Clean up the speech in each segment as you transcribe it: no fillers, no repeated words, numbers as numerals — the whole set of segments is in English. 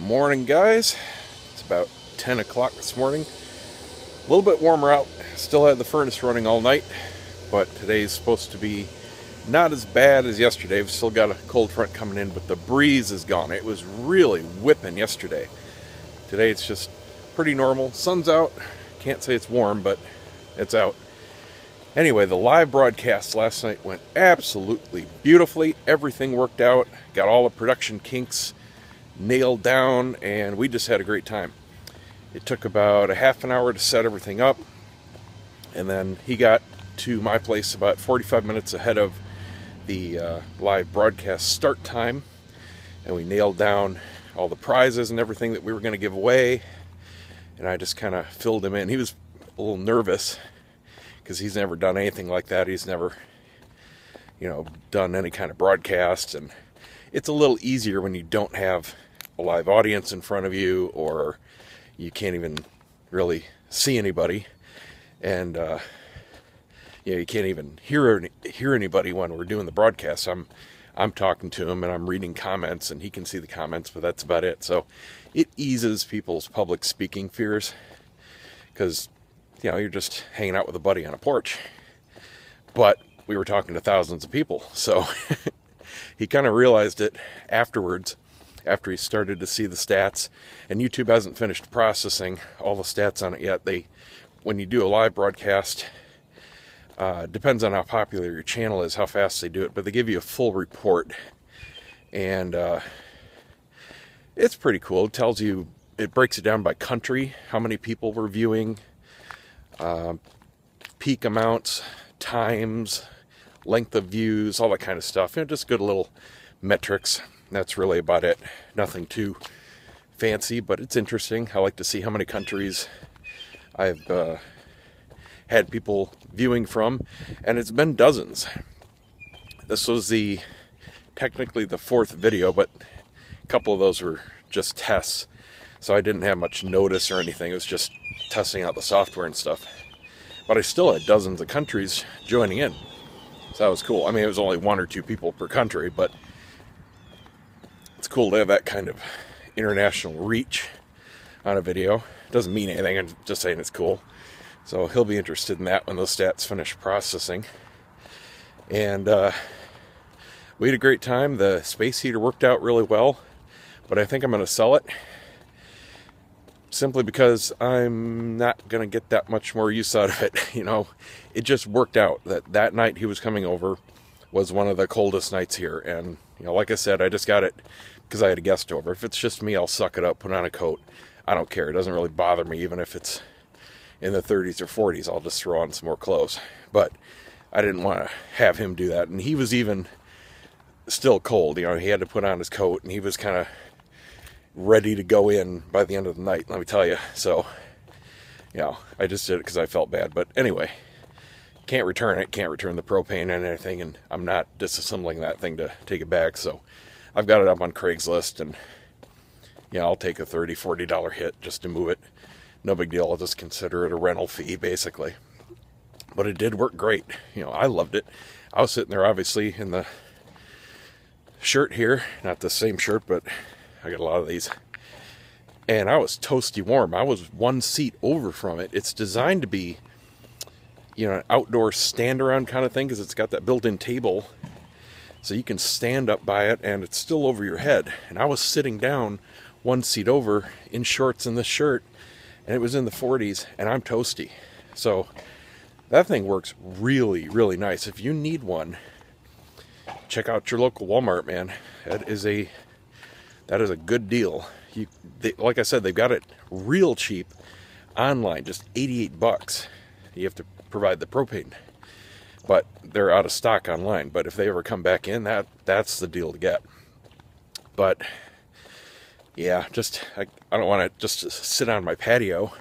Morning, guys. It's about 10 o'clock this morning. A little bit warmer out. Still had the furnace running all night, but today's supposed to be not as bad as yesterday. We've still got a cold front coming in, but the breeze is gone. It was really whipping yesterday. Today it's just pretty normal. Sun's out. Can't say it's warm, but it's out. Anyway, the live broadcast last night went absolutely beautifully. Everything worked out. Got all the production kinks nailed down, and we just had a great time. It took about a half an hour to set everything up, and then he got to my place about 45 minutes ahead of the live broadcast start time, and we nailed down all the prizes and everything that we were going to give away, and I just kind of filled him in. He was a little nervous because he's never done anything like that. He's never, done any kind of broadcast, and it's a little easier when you don't have a live audience in front of you, or you can't even really see anybody, and you can't even hear anybody when we're doing the broadcast. I'm talking to him and I'm reading comments, and he can see the comments, but that's about it. So it eases people's public speaking fears, because you're just hanging out with a buddy on a porch. But we were talking to thousands of people, so he kind of realized it afterwards, after he started to see the stats. And YouTube hasn't finished processing all the stats on it yet. When you do a live broadcast, depends on how popular your channel is, how fast they do it, but they give you a full report, and it's pretty cool. It breaks it down by country, how many people were viewing, peak amounts, times, length of views, all that kind of stuff. Just good little metrics. That's really about it. Nothing too fancy, but it's interesting. I like to see how many countries I've had people viewing from, and it's been dozens. This was technically the fourth video, but a couple of those were just tests, so I didn't have much notice or anything. It was just testing out the software and stuff. But I still had dozens of countries joining in, so that was cool. I mean, it was only one or two people per country, but it's cool to have that kind of international reach on a video. Doesn't mean anything, I'm just saying it's cool. So he'll be interested in that when those stats finish processing. And we had a great time. The space heater worked out really well, but I think I'm going to sell it, simply because I'm not going to get that much more use out of it. It just worked out that night he was coming over was one of the coldest nights here. And, like I said, I just got it because I had a guest over. If it's just me, I'll suck it up, put on a coat. I don't care. It doesn't really bother me, even if it's in the 30s or 40s. I'll just throw on some more clothes. But I didn't want to have him do that. And he was even still cold. He had to put on his coat, and he was kind of ready to go in by the end of the night, let me tell you. So, I just did it because I felt bad. But anyway, can't return it. Can't return the propane and anything. And I'm not disassembling that thing to take it back. So I've got it up on Craigslist, and I'll take a $30, $40 hit just to move it. No big deal. I'll just consider it a rental fee, basically. But it did work great. I loved it. I was sitting there, obviously, in the shirt here. Not the same shirt, but I got a lot of these. And I was toasty warm. I was one seat over from it. It's designed to be, an outdoor stand-around kind of thing, because it's got that built-in table, so you can stand up by it, and it's still over your head. And I was sitting down one seat over in shorts and this shirt, and it was in the 40s, and I'm toasty. So that thing works really, really nice. If you need one, check out your local Walmart, man. That is a good deal. Like I said, they've got it real cheap online, just $88. You have to provide the propane, but they're out of stock online. But if they ever come back in, that's the deal to get. But yeah, I don't want to just sit on my patio.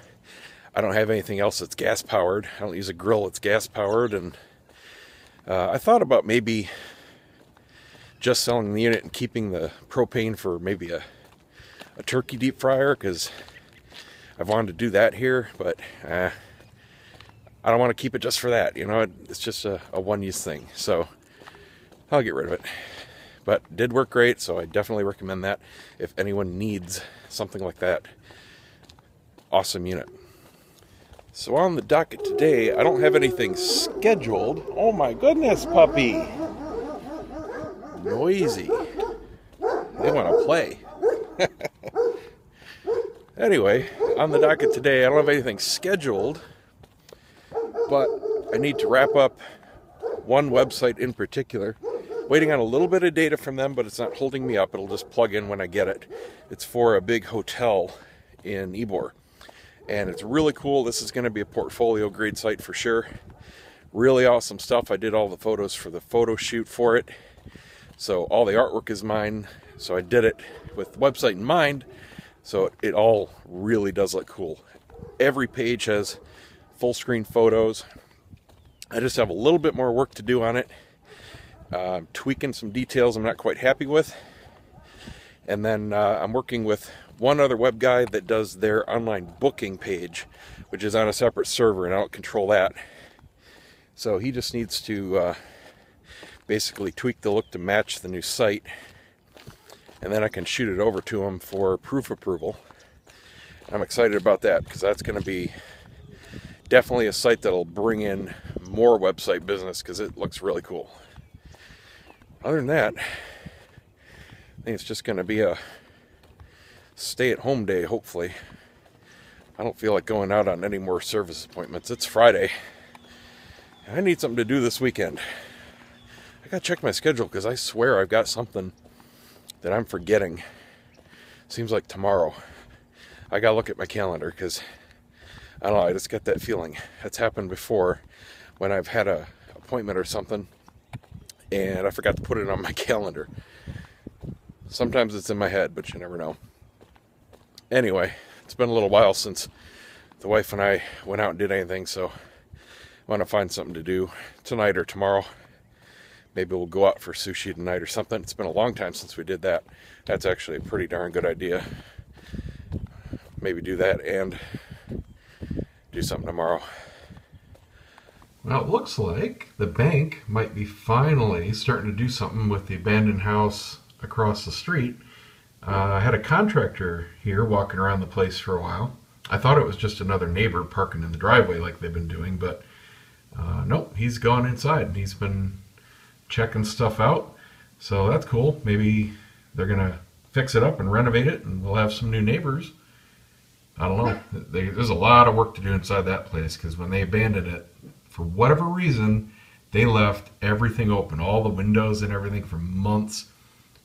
I don't have anything else that's gas powered. I don't use a grill that's gas powered. And I thought about maybe just selling the unit and keeping the propane for maybe a turkey deep fryer, because I've wanted to do that here, but I don't want to keep it just for that. It's just a one-use thing. So I'll get rid of it. but did work great, so I definitely recommend that if anyone needs something like that. Awesome unit. So on the docket today, I don't have anything scheduled. Oh my goodness, puppy! Noisy. They want to play. Anyway, on the docket today, I don't have anything scheduled, but I need to wrap up one website in particular. Waiting on a little bit of data from them, but it's not holding me up. It'll just plug in when I get it. It's for a big hotel in Ybor. And it's really cool. This is going to be a portfolio grade site for sure. Really awesome stuff. I did all the photos for the photo shoot for it. So all the artwork is mine. So I did it with the website in mind. So it all really does look cool. Every page has full screen photos. I just have a little bit more work to do on it. Tweaking some details I'm not quite happy with. And then I'm working with one other web guy that does their online booking page, which is on a separate server, and I don't control that. So he just needs to basically tweak the look to match the new site, and then I can shoot it over to him for proof approval. I'm excited about that because that's going to be definitely a site that'll bring in more website business because it looks really cool. Other than that, I think it's just going to be a stay-at-home day, hopefully. I don't feel like going out on any more service appointments. It's Friday. I need something to do this weekend. I gotta check my schedule because I swear I've got something that I'm forgetting. Seems like tomorrow. I gotta look at my calendar because I don't know, I just get that feeling. That's happened before when I've had an appointment or something and I forgot to put it on my calendar. Sometimes it's in my head, but you never know. Anyway, it's been a little while since the wife and I went out and did anything, so I want to find something to do tonight or tomorrow. Maybe we'll go out for sushi tonight or something. It's been a long time since we did that. That's actually a pretty darn good idea. Maybe do that and do something tomorrow. Well, it looks like the bank might be finally starting to do something with the abandoned house across the street. I had a contractor here walking around the place for a while. I thought it was just another neighbor parking in the driveway like they've been doing, but nope, he's gone inside and he's been checking stuff out. So that's cool. Maybe they're gonna fix it up and renovate it and we'll have some new neighbors. I don't know. There's a lot of work to do inside that place because when they abandoned it, for whatever reason, they left everything open, all the windows and everything for months.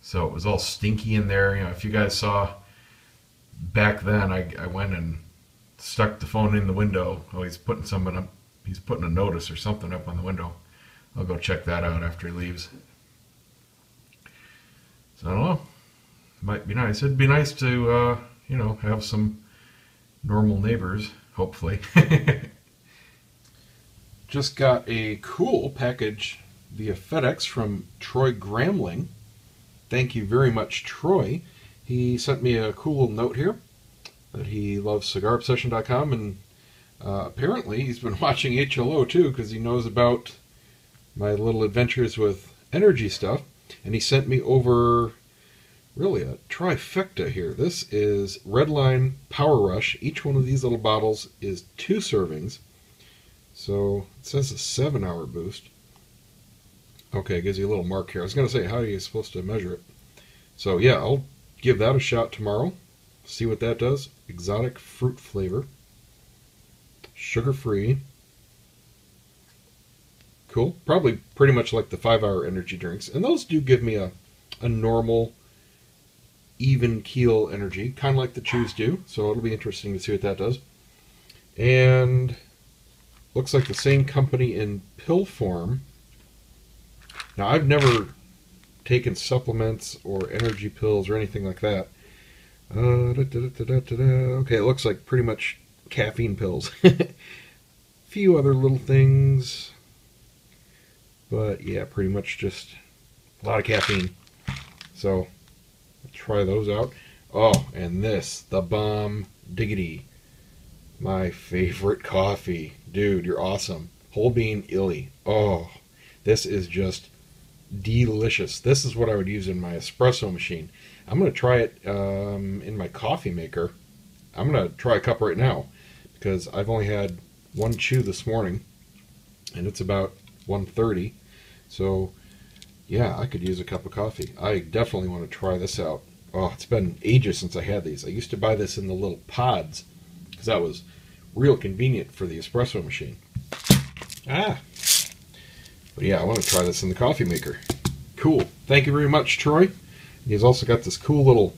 So it was all stinky in there. You know, if you guys saw back then, I went and stuck the phone in the window. Oh, he's putting something up. He's putting a notice or something up on the window. I'll go check that out after he leaves. So I don't know. Might be nice. It'd be nice to, have some normal neighbors, hopefully. Just got a cool package via FedEx from Troy Gramling. Thank you very much, Troy. He sent me a cool little note here that he loves cigarobsession.com, and apparently he's been watching HLO too because he knows about my little adventures with energy stuff, and he sent me over really a trifecta here. This is Redline Power Rush. Each one of these little bottles is 2 servings. So it says a 7-hour boost. Okay, it gives you a little mark here. I was going to say, how are you supposed to measure it? So yeah, I'll give that a shot tomorrow. See what that does. Exotic fruit flavor. Sugar-free. Cool. Probably pretty much like the 5-hour energy drinks. And those do give me a normal, even keel energy, kind of like the Chews do. So it'll be interesting to see what that does. And looks like the same company in pill form. Now, I've never taken supplements or energy pills or anything like that. Okay, it looks like pretty much caffeine pills. Few other little things. But yeah, pretty much just a lot of caffeine. So, I'll try those out. Oh, and this, the Bomb Diggity. My favorite coffee. Dude, you're awesome. Whole bean illy. Oh, this is just delicious. This is what I would use in my espresso machine. I'm going to try it in my coffee maker. I'm going to try a cup right now because I've only had one chew this morning and it's about 1:30. So yeah, I could use a cup of coffee. I definitely want to try this out. Oh, it's been ages since I had these. I used to buy this in the little pods because that was real convenient for the espresso machine. But yeah, I want to try this in the coffee maker. Cool. Thank you very much, Troy. He's also got this cool little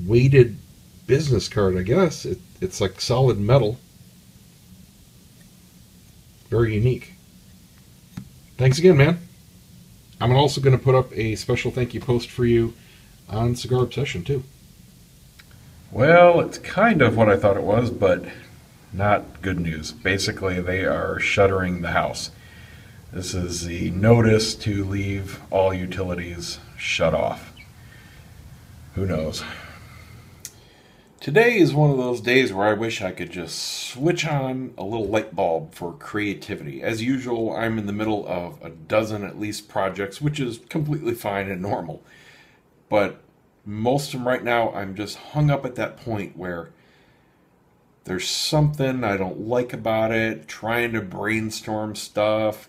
weighted business card, I guess. It's like solid metal. Very unique. Thanks again, man. I'm also going to put up a special thank you post for you on Cigar Obsession, too. Well, it's kind of what I thought it was, but not good news. Basically, they are shuttering the house. This is the notice to leave all utilities shut off. Who knows? Today is one of those days where I wish I could just switch on a little light bulb for creativity. As usual, I'm in the middle of a dozen at least projects, which is completely fine and normal. But most of them right now, I'm just hung up at that point where there's something I don't like about it, trying to brainstorm stuff,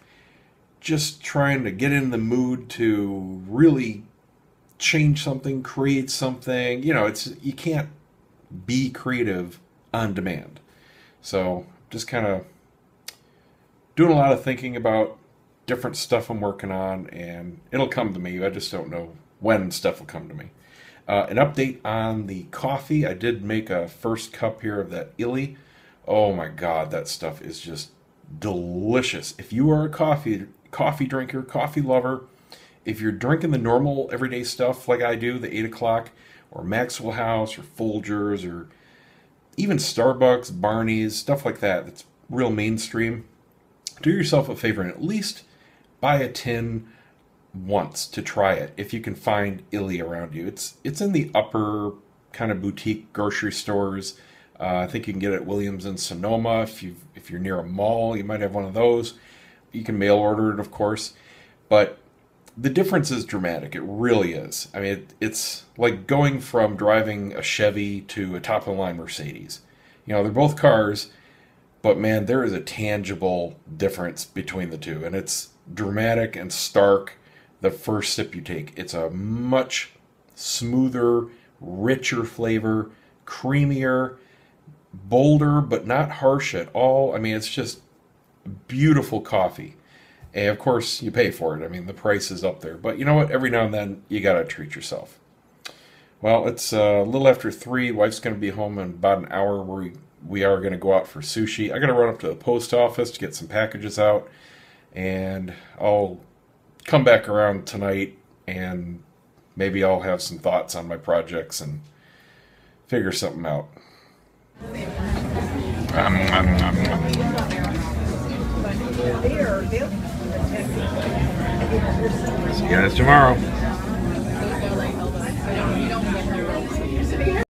just trying to get in the mood to really change something, create something. You know, you can't be creative on demand. So just kind of doing a lot of thinking about different stuff I'm working on, and it'll come to me. I just don't know when stuff will come to me. An update on the coffee. I did make a first cup here of that Illy. Oh my God, that stuff is just delicious. If you are a coffee drinker, coffee lover, if you're drinking the normal everyday stuff like I do, the 8 o'clock, or Maxwell House, or Folgers, or even Starbucks, Barney's, stuff like that, that's real mainstream, do yourself a favor and at least buy a tin once to try it if you can find Illy around you. It's in the upper kind of boutique grocery stores. I think you can get it at Williams and Sonoma. If you're near a mall, you might have one of those. You can mail order it, of course, but the difference is dramatic. It really is. I mean, it's like going from driving a Chevy to a top-of-the-line Mercedes. You know, they're both cars, but man, there is a tangible difference between the two, and it's dramatic and stark the first sip you take. It's a much smoother, richer flavor, creamier, bolder, but not harsh at all. I mean, it's just beautiful coffee. And of course, you pay for it. I mean, the price is up there. But you know what? Every now and then, you got to treat yourself. Well, it's a little after 3. Wife's going to be home in about an hour. We are going to go out for sushi. I got to run up to the post office to get some packages out. And I'll come back around tonight and maybe I'll have some thoughts on my projects and figure something out. See you guys tomorrow.